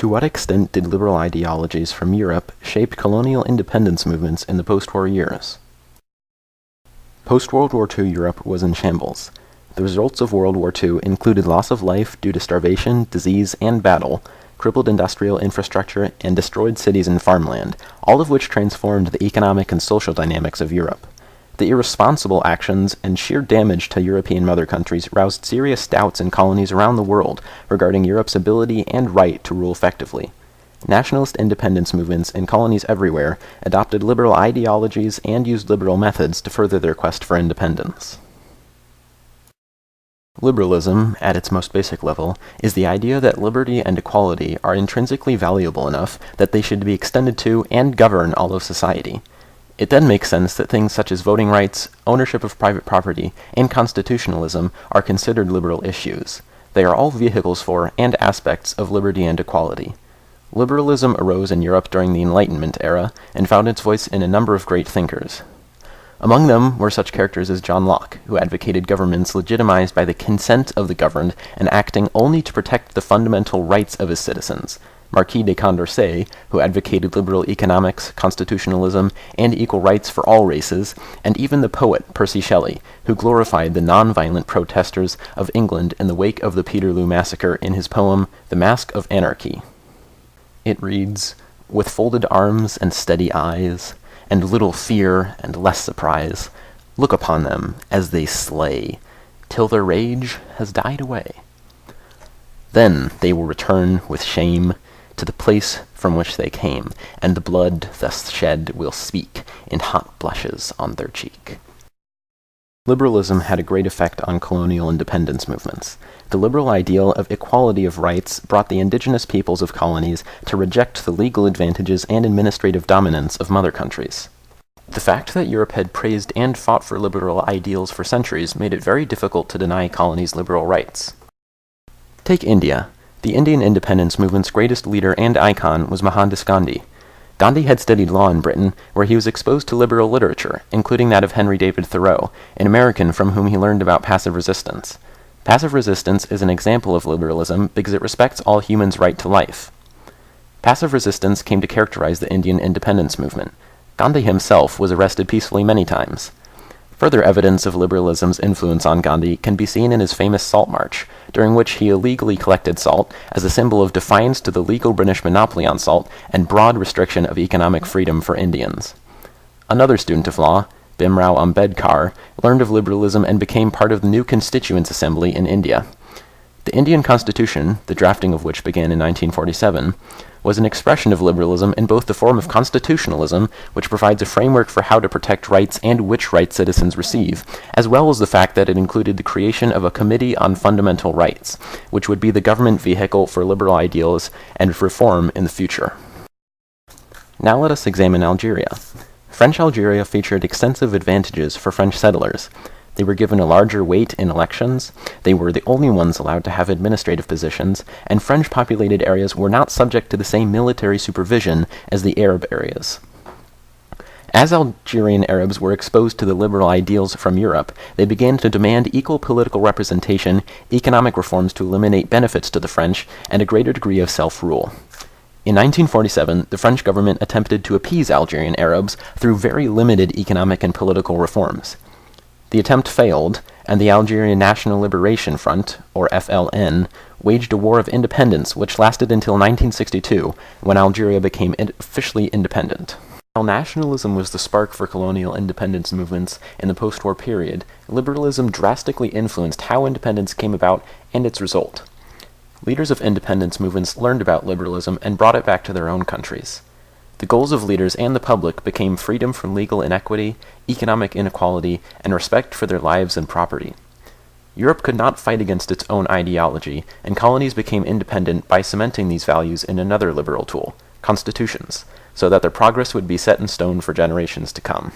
To what extent did liberal ideologies from Europe shape colonial independence movements in the post-war years? Post-World War II Europe was in shambles. The results of World War II included loss of life due to starvation, disease, and battle, crippled industrial infrastructure, and destroyed cities and farmland, all of which transformed the economic and social dynamics of Europe. The irresponsible actions and sheer damage to European mother countries roused serious doubts in colonies around the world regarding Europe's ability and right to rule effectively. Nationalist independence movements in colonies everywhere adopted liberal ideologies and used liberal methods to further their quest for independence. Liberalism, at its most basic level, is the idea that liberty and equality are intrinsically valuable enough that they should be extended to and govern all of society. It then makes sense that things such as voting rights, ownership of private property, and constitutionalism are considered liberal issues. They are all vehicles for and aspects of liberty and equality. Liberalism arose in Europe during the Enlightenment era and found its voice in a number of great thinkers. Among them were such characters as John Locke, who advocated governments legitimized by the consent of the governed and acting only to protect the fundamental rights of his citizens, Marquis de Condorcet, who advocated liberal economics, constitutionalism, and equal rights for all races, and even the poet Percy Shelley, who glorified the non-violent protesters of England in the wake of the Peterloo Massacre in his poem The Mask of Anarchy. It reads, "With folded arms and steady eyes, and little fear and less surprise, look upon them as they slay, till their rage has died away. Then they will return with shame to the place from which they came, and the blood thus shed will speak in hot blushes on their cheek." Liberalism had a great effect on colonial independence movements. The liberal ideal of equality of rights brought the indigenous peoples of colonies to reject the legal advantages and administrative dominance of mother countries. The fact that Europe had praised and fought for liberal ideals for centuries made it very difficult to deny colonies liberal rights. Take India. The Indian independence movement's greatest leader and icon was Mohandas Gandhi. Gandhi had studied law in Britain, where he was exposed to liberal literature, including that of Henry David Thoreau, an American from whom he learned about passive resistance. Passive resistance is an example of liberalism because it respects all humans' right to life. Passive resistance came to characterize the Indian independence movement. Gandhi himself was arrested peacefully many times. Further evidence of liberalism's influence on Gandhi can be seen in his famous Salt March, during which he illegally collected salt as a symbol of defiance to the legal British monopoly on salt and broad restriction of economic freedom for Indians. Another student of law, Bhimrao Ambedkar, learned of liberalism and became part of the new Constituents Assembly in India. The Indian Constitution, the drafting of which began in 1947, was an expression of liberalism in both the form of constitutionalism, which provides a framework for how to protect rights and which rights citizens receive, as well as the fact that it included the creation of a Committee on Fundamental Rights, which would be the government vehicle for liberal ideals and reform in the future. Now let us examine Algeria. French Algeria featured extensive advantages for French settlers. They were given a larger weight in elections, they were the only ones allowed to have administrative positions, and French-populated areas were not subject to the same military supervision as the Arab areas. As Algerian Arabs were exposed to the liberal ideals from Europe, they began to demand equal political representation, economic reforms to eliminate benefits to the French, and a greater degree of self-rule. In 1947, the French government attempted to appease Algerian Arabs through very limited economic and political reforms. The attempt failed, and the Algerian National Liberation Front, or FLN, waged a war of independence which lasted until 1962, when Algeria became officially independent. While nationalism was the spark for colonial independence movements in the post-war period, liberalism drastically influenced how independence came about and its result. Leaders of independence movements learned about liberalism and brought it back to their own countries. The goals of leaders and the public became freedom from legal inequity, economic inequality, and respect for their lives and property. Europe could not fight against its own ideology, and colonies became independent by cementing these values in another liberal tool, constitutions, so that their progress would be set in stone for generations to come.